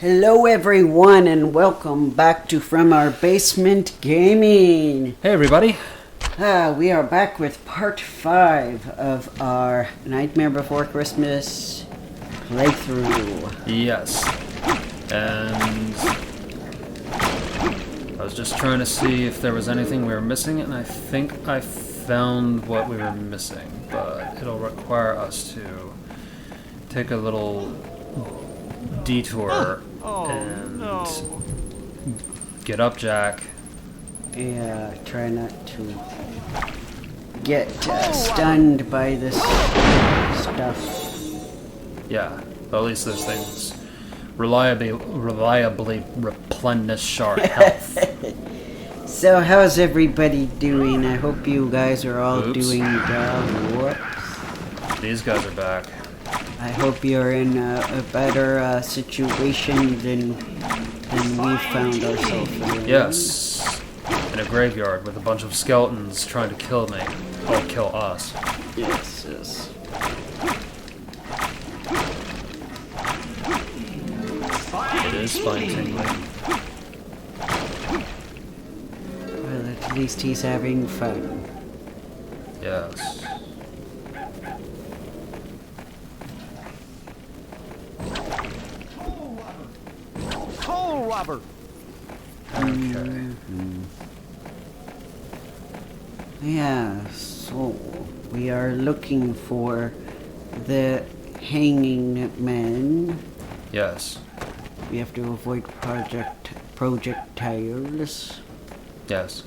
Hello everyone and welcome back to From Our Basement Gaming. Hey everybody. We are back with part 5 of our Nightmare Before Christmas playthrough. Yes. And I was just trying to see if there was anything we were missing, and I think I found what we were missing, but it'll require us to take a little detour and get up Jack. Yeah, try not to get stunned by this stuff. Yeah, but at least those things reliably replenish our health. So how's everybody doing? I hope you guys are all doing whoops. These guys are back. I hope you're in a better situation than we found ourselves in. Yes, in a graveyard with a bunch of skeletons trying to kill me. Or kill us. Yes, yes. It is spine tingling. Well, at least he's having fun. Yes. Coal robber. Okay. Yeah, so we are looking for the hanging men. Yes. We have to avoid projectiles. Yes.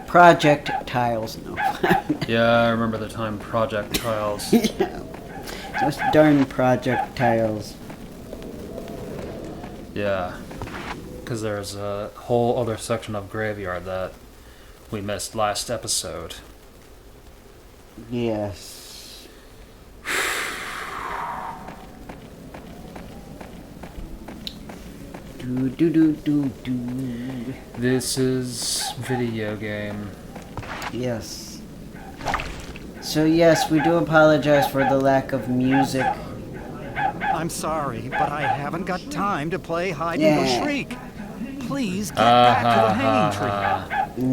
Projectiles, no. Yeah, I remember the time projectiles. Yeah. Those darn projectiles. Yeah. Because there's a whole other section of graveyard that we missed last episode. Yes. Do. This is video game. Yes. So yes, we do apologize for the lack of music. I'm sorry, but I haven't got time to play hide and go shriek. Please get back to the hanging tree.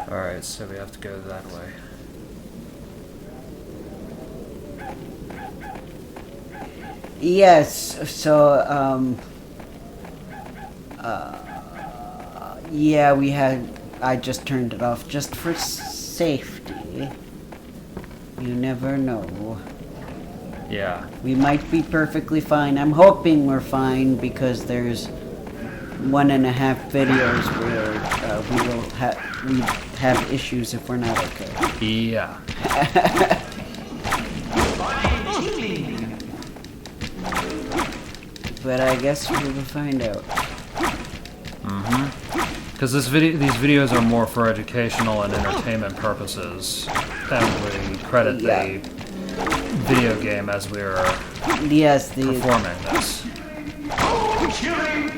Alright, so we have to go that way. Yes, so, yeah, I just turned it off just for safety. You never know. Yeah. We might be perfectly fine. I'm hoping we're fine because there's 1.5 videos where we have issues if we're not okay. Yeah. But I guess we will find out. Because these videos are more for educational and entertainment purposes, and we credit the video game as we're performing this.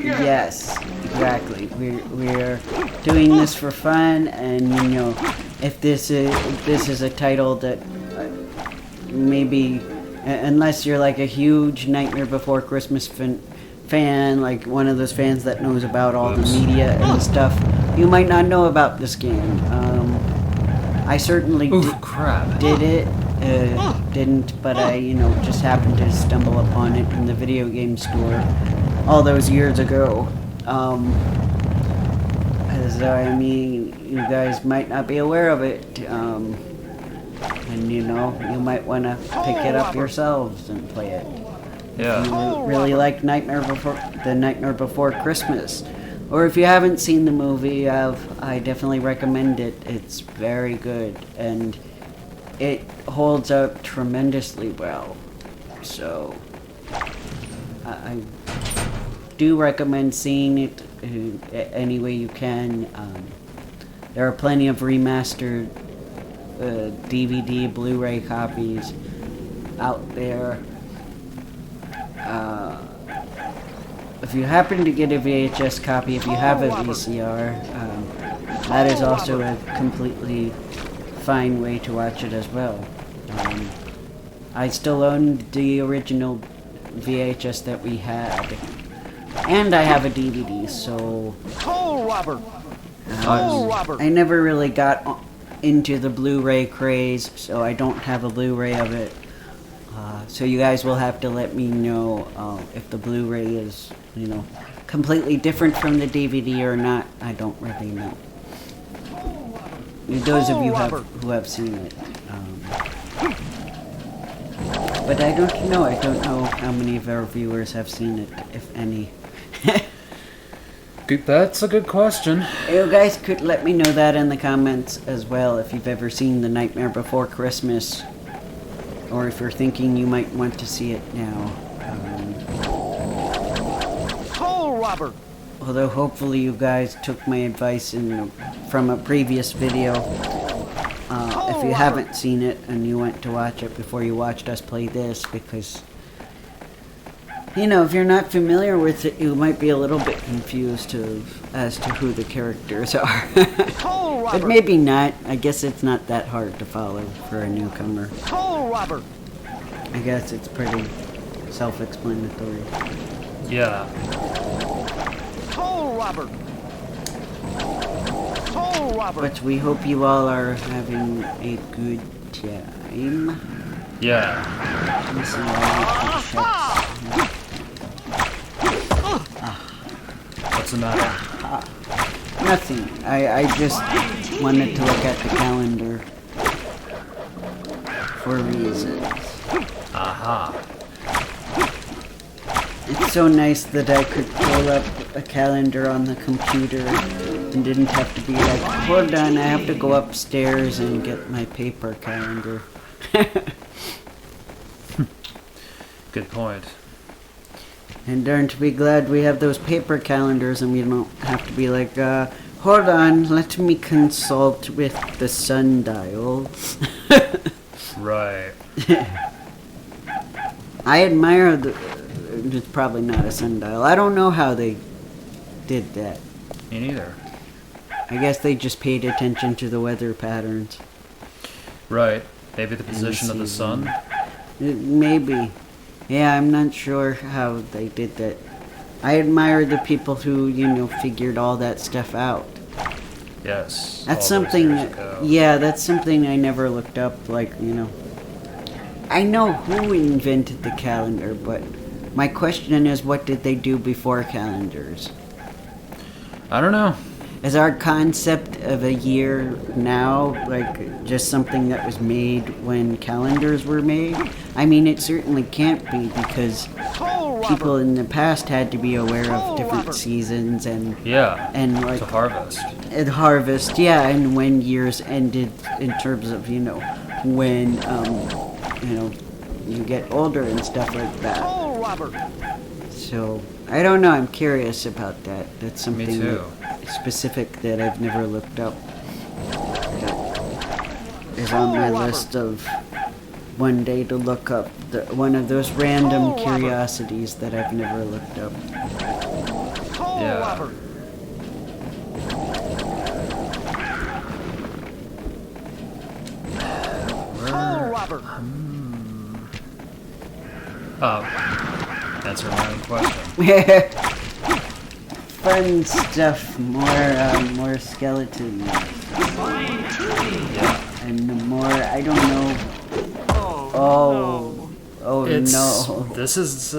Yes, exactly. We're doing this for fun, and you know, if this is a title that maybe, unless you're like a huge Nightmare Before Christmas fan, like one of those fans that knows about all the media and stuff, you might not know about this game. I certainly didn't, but I, just happened to stumble upon it in the video game store all those years ago. I mean, you guys might not be aware of it, and you might want to pick it up yourselves and play it. Yeah. If you really like Nightmare Before Christmas, or if you haven't seen the movie, I definitely recommend it. It's very good, and it holds up tremendously well. So, I do recommend seeing it any way you can. There are plenty of remastered DVD, Blu-ray copies out there. If you happen to get a VHS copy, if you have a VCR, that is also a completely fine way to watch it as well. I still own the original VHS that we had, and I have a DVD, so Hole robber! Hole robber! I never really got into the Blu-ray craze, so I don't have a Blu-ray of it. So you guys will have to let me know if the Blu-ray is, you know, completely different from the DVD or not. I don't really know. Those of you who have seen it. But I don't know. I don't know how many of our viewers have seen it, if any. That's a good question. You guys could let me know that in the comments as well, if you've ever seen The Nightmare Before Christmas, or if you're thinking you might want to see it now. Hole robber! Although hopefully you guys took my advice from a previous video. If you haven't seen it and you went to watch it before you watched us play this, because, you know, if you're not familiar with it, you might be a little bit confused as to who the characters are. But maybe not. I guess it's not that hard to follow for a newcomer. Hole robber! I guess it's pretty self-explanatory. Yeah. Hole robber! Hole robber! But we hope you all are having a good time. Yeah. Let me see, I need to check. What's the matter? Nothing. I just wanted to look at the calendar for reasons. Aha. It's so nice that I could pull up a calendar on the computer and didn't have to be like, hold on, I have to go upstairs and get my paper calendar. Good point. And aren't we glad we have those paper calendars and we don't have to be like, hold on, let me consult with the sundial. Right. I admire it's probably not a sundial. I don't know how they did that. Me neither. I guess they just paid attention to the weather patterns. Right. Maybe the position of the sun? Maybe. Yeah, I'm not sure how they did that. I admire the people who, you know, figured all that stuff out. Yes. That's all those something years that, ago. yeah, that's something I never looked up, like, you know. I know who invented the calendar, but my question is, what did they do before calendars? I don't know. Is our concept of a year now, like, just something that was made when calendars were made? I mean, it certainly can't be, because people in the past had to be aware of different seasons and like to harvest. And harvest, yeah, and when years ended in terms of, you know, when you know, you get older and stuff like that. So I don't know, I'm curious about that. That's something Me too. Specific that I've never looked up. That is on my list of one day to look up. One of those random curiosities that I've never looked up. Yeah. Answer my own question. Fun stuff, more skeletons. Yeah. And more, I don't know. Oh no. This is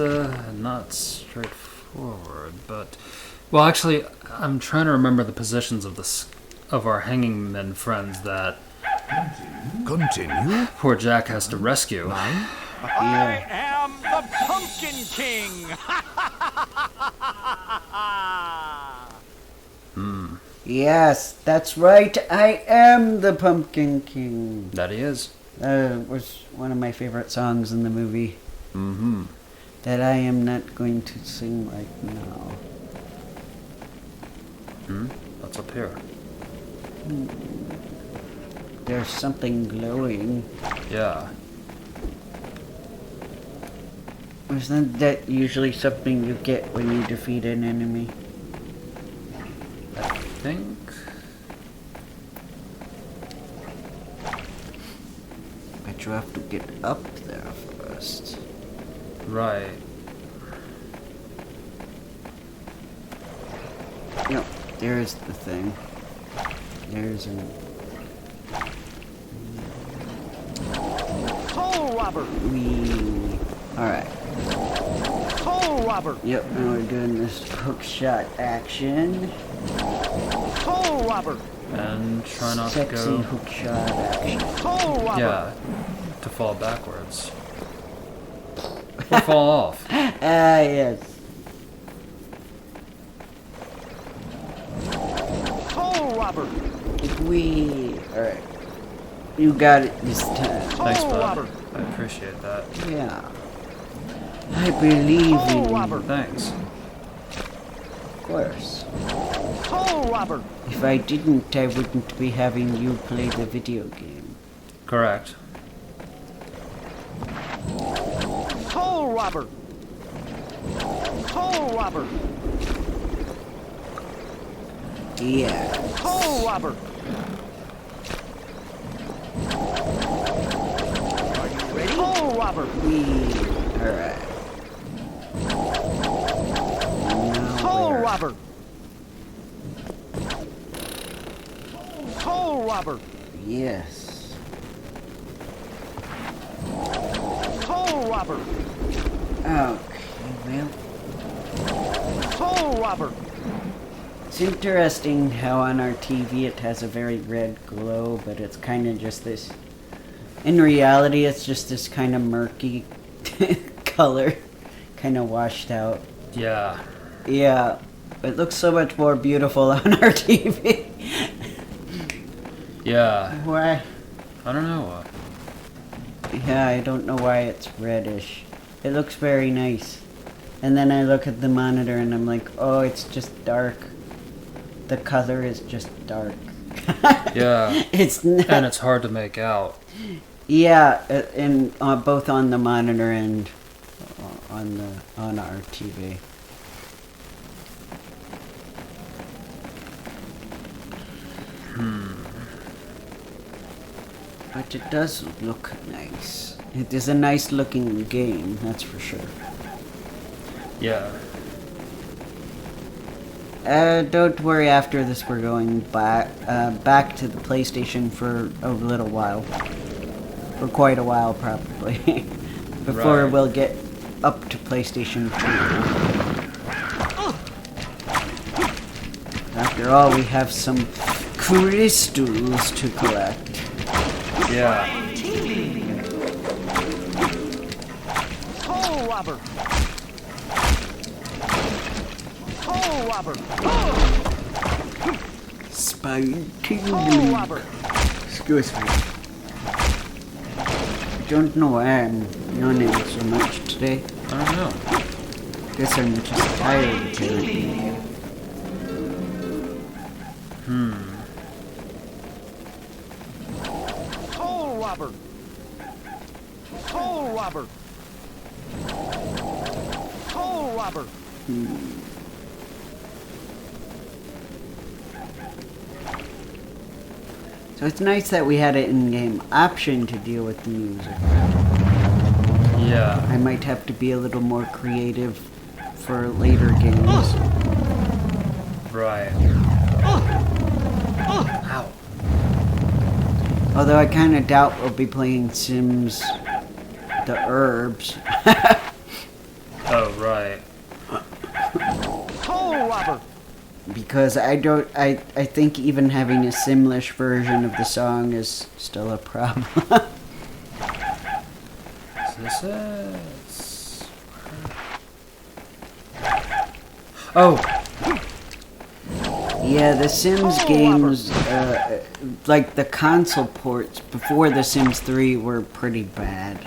not straightforward, but well, actually, I'm trying to remember the positions of our hanging men friends that Continue. poor Jack has to rescue. I am the Pumpkin King! Yes, that's right. I am the Pumpkin King. That he is. Was one of my favorite songs in the movie. Mm-hmm. That I am not going to sing right now. What's up here? There's something glowing. Yeah. Isn't that usually something you get when you defeat an enemy? I think. But you have to get up there first. Right. No, there's the thing. There's an... Hole robber! Alright. Hole robber! Yep, now we're doing this hook shot action. Hole robber! And try not to Sexy go... hook shot action. Hole robber! Yeah, to fall backwards. Or fall off. Yes. Hole robber! Alright. You got it this time. Thanks, Hole bud. robber! I appreciate that. Yeah. I believe Hole in you. robber! Thanks. Of course. Hole robber! If I didn't, I wouldn't be having you play the video game. Correct. Hole robber! Hole robber! Yeah. Hole robber! Are you ready? Hole robber! Alright. Hole robber! Hole robber! Yes. Hole robber! Okay, well. Hole robber! It's interesting how on our TV it has a very red glow, but it's kind of just this... In reality, it's just this kind of murky color. Kind of washed out. Yeah. Yeah, it looks so much more beautiful on our TV. Yeah. Why? I don't know. Yeah, I don't know why it's reddish. It looks very nice. And then I look at the monitor and I'm like, oh, it's just dark. The color is just dark. Yeah. It's not... And it's hard to make out. Yeah, and both on the monitor and on our TV. But it does look nice. It is a nice looking game, that's for sure. Yeah. Don't worry, after this we're going back to the PlayStation for a little while. For quite a while, probably. Before Right. we'll get up to PlayStation 2. After all, we have some crystals to collect. Yeah. Hole robber! Hole robber! Spine Hole tingling. robber! Excuse me. I don't know why I'm yawning so much today. I don't know. Guess I'm just tired apparently. Hole robber! Hole robber! Hole robber! So it's nice that we had an in-game option to deal with the music. Yeah. I might have to be a little more creative for later games. Right. Ow. Although I kind of doubt we'll be playing Sims the Herbs. Oh, right. Hole robber! Because I think even having a Simlish version of the song is still a problem. This is... Oh! Yeah, the Sims games, like the console ports before the Sims 3 were pretty bad.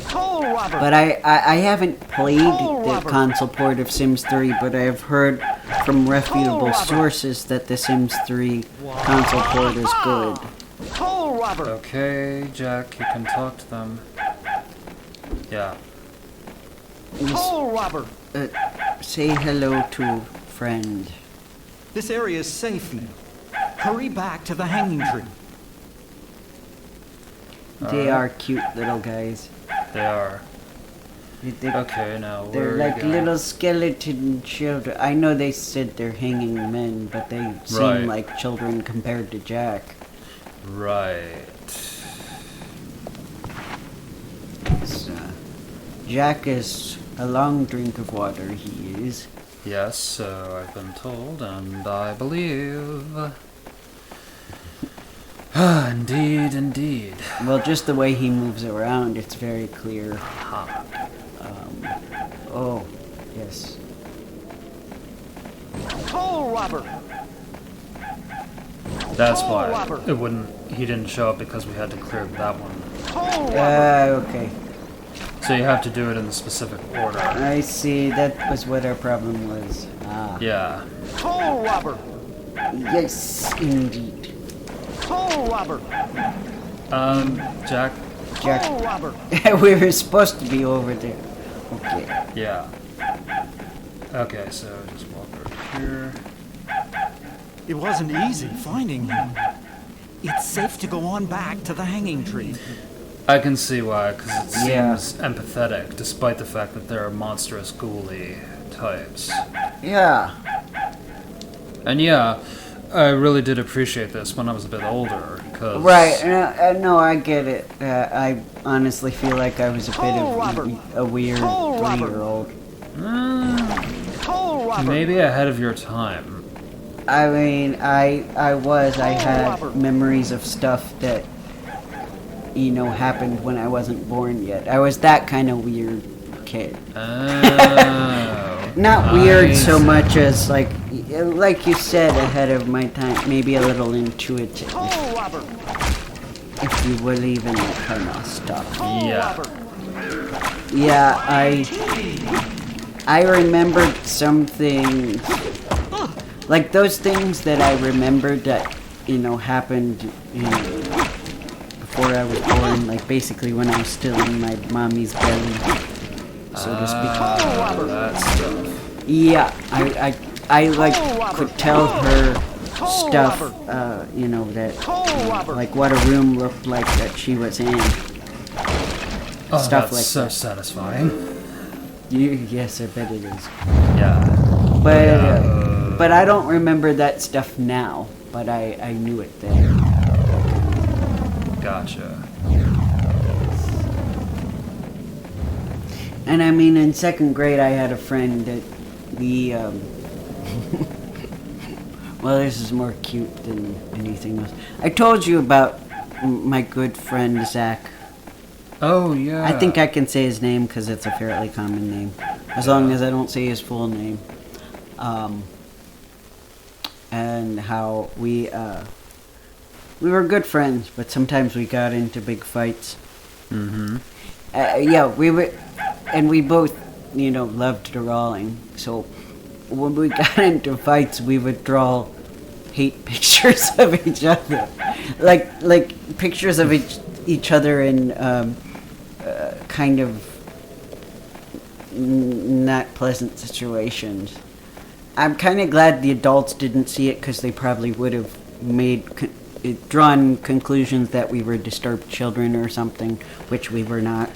Hole robber! But I haven't played the console port of Sims 3, but I've heard from reputable sources that the Sims 3 console port is good. Hole robber! Okay, Jack, you can talk to them. Yeah. Hole robber! Say hello to friend. This area is safe now. Hurry back to the hanging tree. They are cute little guys. They are. They, Okay, now they're like little skeleton children. I know they said they're hanging men, but they seem like children compared to Jack. Right. Jack is a long drink of water, he is. Yes, so I've been told, and I believe. Indeed, indeed. Well, just the way he moves around, it's very clear. Oh, yes. Toll robber! That's why it wouldn't. He didn't show up because we had to clear that one. Okay. So you have to do it in the specific order. I see. That was what our problem was. Yeah. Toll robber! Yes, indeed. Toll robber! Jack. Toll robber! We were supposed to be over there. Okay. Yeah. Okay, so just walk over here. It wasn't easy finding him. It's safe to go on back to the hanging tree. I can see why, because it seems empathetic, despite the fact that there are monstrous ghouly types. Yeah. And yeah, I really did appreciate this when I was a bit older, because... Right, no, I get it. I honestly feel like I was a bit of a weird 3-year-old. Maybe ahead of your time. I mean, I had memories of stuff that, happened when I wasn't born yet. I was that kind of weird kid. Oh. Not weird so much as, like you said, ahead of my time. Maybe a little intuitive. If you believe in that kind of stuff. Yeah. Yeah, I remembered some things. Like those things that I remembered that, happened, before I was born, like basically when I was still in my mommy's belly, so to speak. That stuff. Yeah, I like could tell her stuff, that, like what a room looked like that she was in. Oh, Stuff that's like so that. satisfying. Yes, I bet it is. Yeah. But I don't remember that stuff now, but I knew it then. Gotcha. And I mean, in 2nd grade, I had a friend that we, well, this is more cute than anything else. I told you about my good friend, Zach. Oh, yeah. I think I can say his name because it's a fairly common name, as long as I don't say his full name. And how we were good friends, but sometimes we got into big fights. Mm-hmm. Yeah, we both, loved drawing. So when we got into fights, we would draw hate pictures of each other, like pictures of each other in kind of not pleasant situations. I'm kind of glad the adults didn't see it because they probably would have drawn conclusions that we were disturbed children or something, which we were not.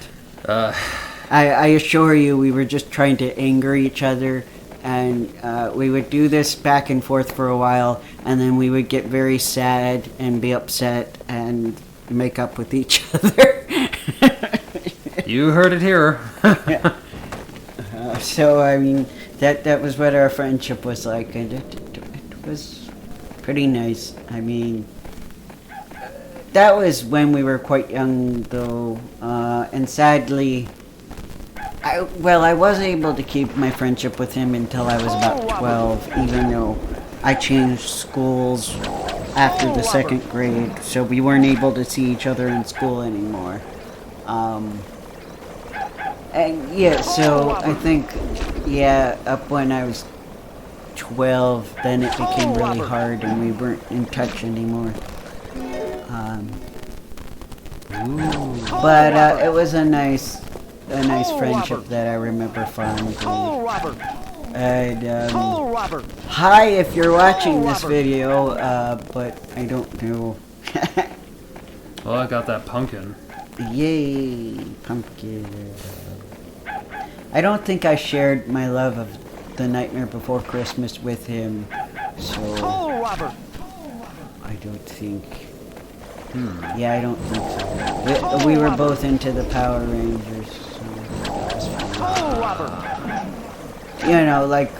I assure you, we were just trying to anger each other, and we would do this back and forth for a while, and then we would get very sad and be upset and make up with each other. You heard it here. Yeah. So, I mean, that was what our friendship was like, and it was pretty nice. I mean, that was when we were quite young, though, and sadly, I was able to keep my friendship with him until I was about 12, even though I changed schools after the 2nd grade, so we weren't able to see each other in school anymore. And yeah, so I think, up when I was 12, then it became really hard and we weren't in touch anymore. But it was a nice friendship that I remember fondly. And hi if you're watching this video, but I don't know. Well, I got that pumpkin. Yay, pumpkin. I don't think I shared my love of The Nightmare Before Christmas with him, so Oh, Robert! I don't think. Yeah, I don't think so. We were both into the Power Rangers, so that was fun. Oh, Robert! You know, like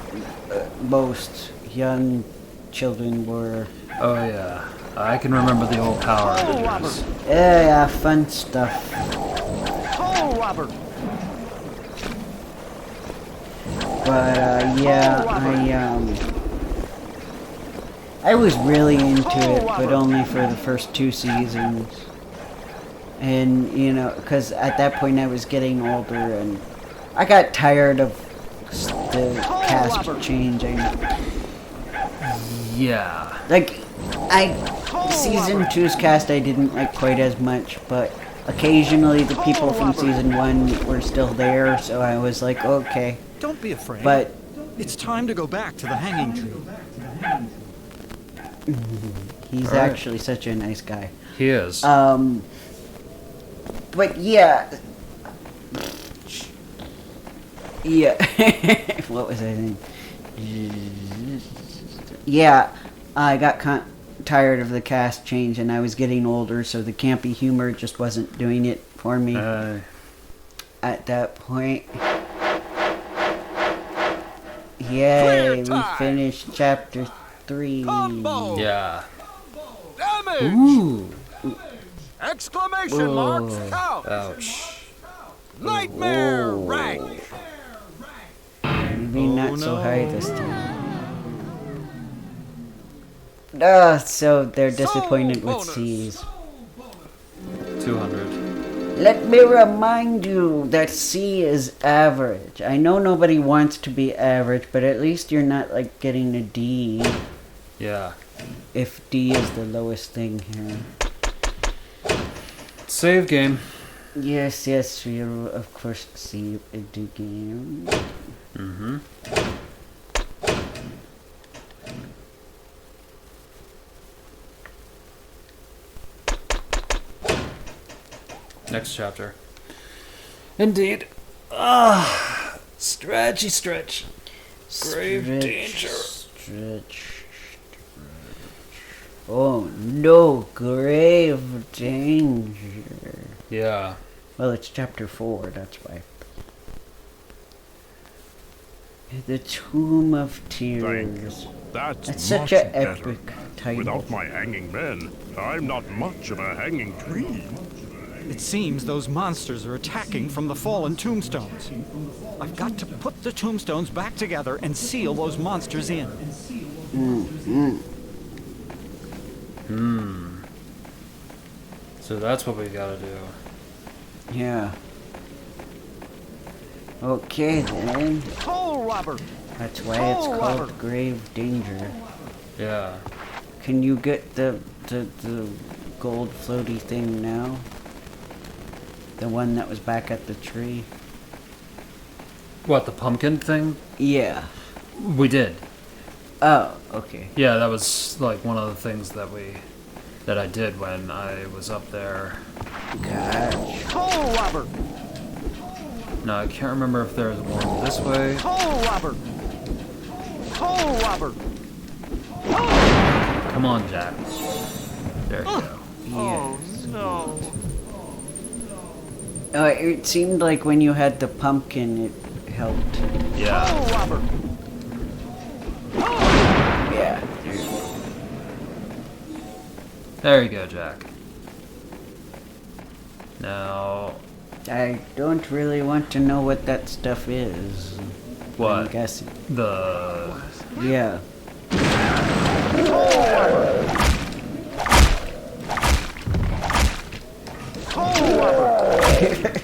most young children were. Oh yeah, I can remember the old Power Rangers. Yeah, fun stuff. Oh, Robert! But yeah, I was really into it, but only for the first 2 seasons. And you know, because at that point I was getting older, and I got tired of the cast changing. Yeah. Like, season 2's cast I didn't like quite as much, but occasionally the people from season 1 were still there, so I was like, okay. Don't be afraid. But it's time to go back to the hanging tree. he's All right. actually such a nice guy. He is. But yeah. Yeah. What was I saying? Yeah, I got tired of the cast change, and I was getting older, so the campy humor just wasn't doing it for me at that point. Yay, we finished chapter 3. Combo! Yeah. Damage! Ooh. Exclamation marks Whoa. count! Ouch. Nightmare Whoa. rank! Maybe not so no. high this time. So they're disappointed with bonus. C's. 200. Let me remind you that C is average. I know nobody wants to be average, but at least you're not like getting a D. Yeah. If D is the lowest thing here. Save game. Yes, we'll of course save the game. Mm-hmm. Next chapter. Indeed. Stretch. Grave danger. Stretch. Oh no, grave danger. Yeah. Well, it's chapter 4, that's why. The Tomb of Tears. Thank you. That's such much an better. epic title. Without my hanging men, I'm not much of a hanging tree. It seems those monsters are attacking from the fallen tombstones. I've got to put the tombstones back together and seal those monsters in. So that's what we gotta do. Yeah. Okay then. Oh, Robert! That's why it's Oh, called Robert. Grave Danger. Yeah. Can you get the gold floaty thing now? The one that was back at the tree? What, the pumpkin thing? Yeah. We did. Oh, okay. Yeah, that was like one of the things that I did when I was up there. Gosh. Oh, Robert! No, I can't remember if there was one this way. Oh, Robert! Oh, Robert! Come on, Jack. There you go. Yes. No. It seemed like when you had the pumpkin, it helped. Yeah. Oh, Robert! Yeah. There you go, Jack. Now, I don't really want to know what that stuff is. I'm what? guessing. The... Yeah. It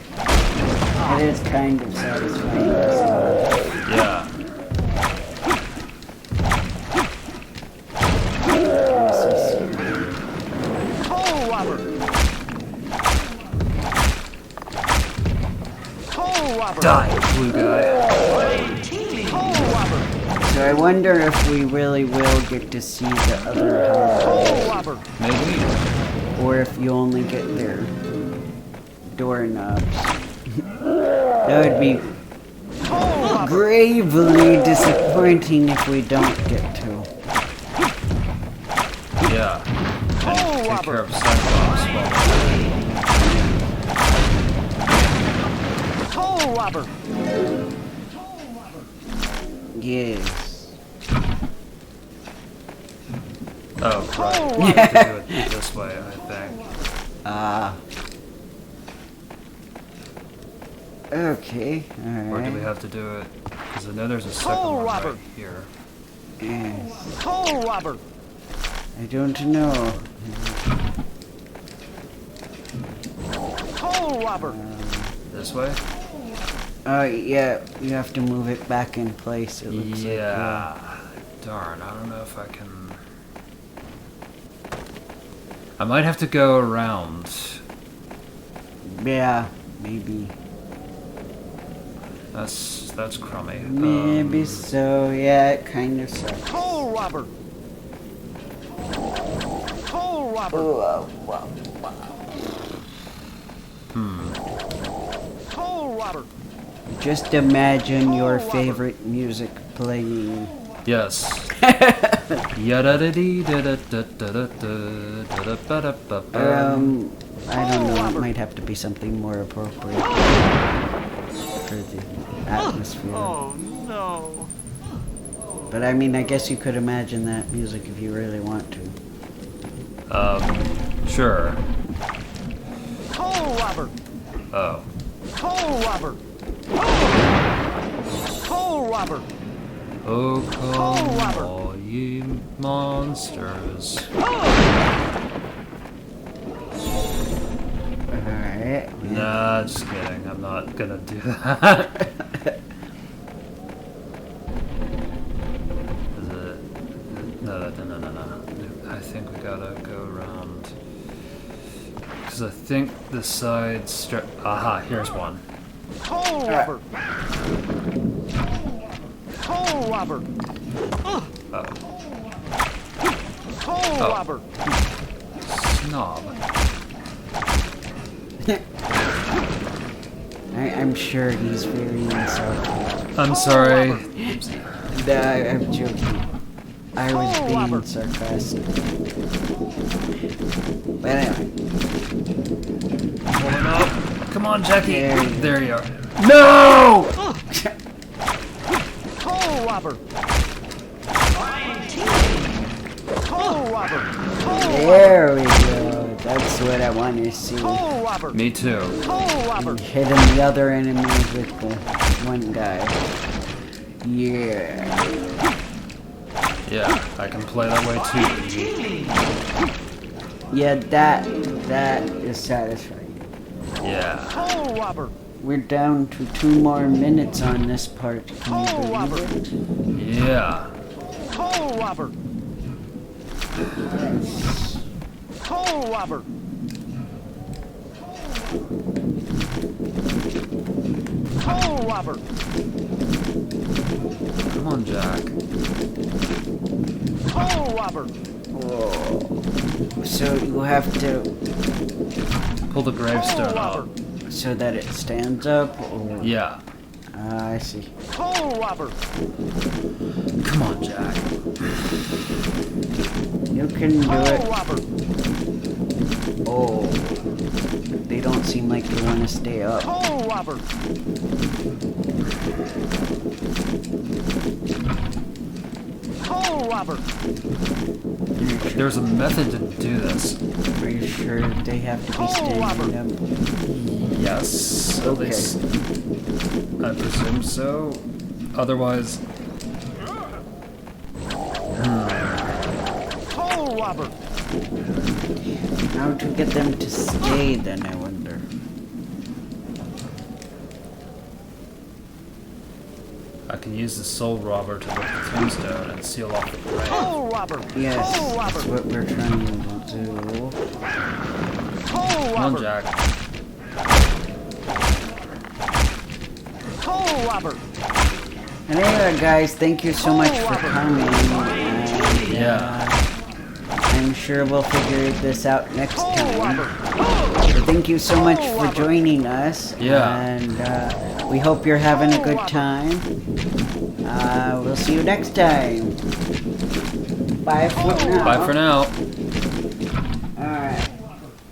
is kind of satisfying. Yeah. Oh, Robert! Oh, Robert! Die, blue guy. Oh, Robert! So I wonder if we really will get to see the other house, Oh, Robert! Maybe. or if you only get there doorknobs. That would be gravely disappointing if we don't get to. Yeah. And take care of Cyclops while Toll robber! Yes. Oh, right. We have to do it this way, I think. Okay, alright. Or do we have to do it? Because I know there's a second one right here. Yes. Toll robber! I don't know. Toll robber! This way? Yeah, you have to move it back in place, it looks like. Yeah. Darn, I don't know if I can... I might have to go around. Yeah, maybe. That's crummy. Maybe so, yeah, it kind of sucks. Toll robber! Toll robber! Toll robber! Just imagine your favorite music playing. Yes. I don't know, it might have to be something more appropriate for the atmosphere. Oh no! But I mean, I guess you could imagine that music if you really want to. Sure. Toll robber! Oh. Toll robber! Toll robber! Oh, come all ye monsters. Alright. Nah, just kidding. I'm not gonna do that. Is it? No. I think we gotta go around. Because I think the side strip. Aha, here's one. Toll robber! Toll robber! Oh. Toll robber! Snob. I'm sure he's very insulted. I'm sorry. I'm joking. I was being sarcastic. But anyway. Pulling up. Come on, Jackie. There you are. No! Toll robber! Toll robber! There we go. That's what I want to see. Toll robber! Me too. Toll robber! Hitting the other enemies with the one guy. Yeah. Yeah, I can play that way too. Yeah, that is satisfying. Yeah. Toll robber! We're down to 2 more minutes on this part. Can you believe it? Yeah. Toll robber! Toll robber! Toll robber! Come on, Jack. Toll robber! So you have to Pull the gravestone out. so that it stands up, or Yeah. I see. Toll robber! Come on, Jack. You can do Toll it. robber! Oh, they don't seem like they want to stay up. Toll robber! Toll robber! There's a method to do this. Are you sure they have to be standing up? Yes. At Okay. least I presume so. Otherwise, Toll robber! How to get them to stay then, I wonder. I can use the soul robber to lift the tombstone and seal off the grave. Toll robber! Yes, Toll that's robber! what we're trying to do. Toll Come on, robber! Jack. Toll robber! And anyway, guys, thank you so much for coming. And, Yeah. I'm sure we'll figure this out next Toll time. robber! But thank you so much for joining us. Yeah. And we hope you're having a good time. We'll see you next time. Bye for now. Bye for now.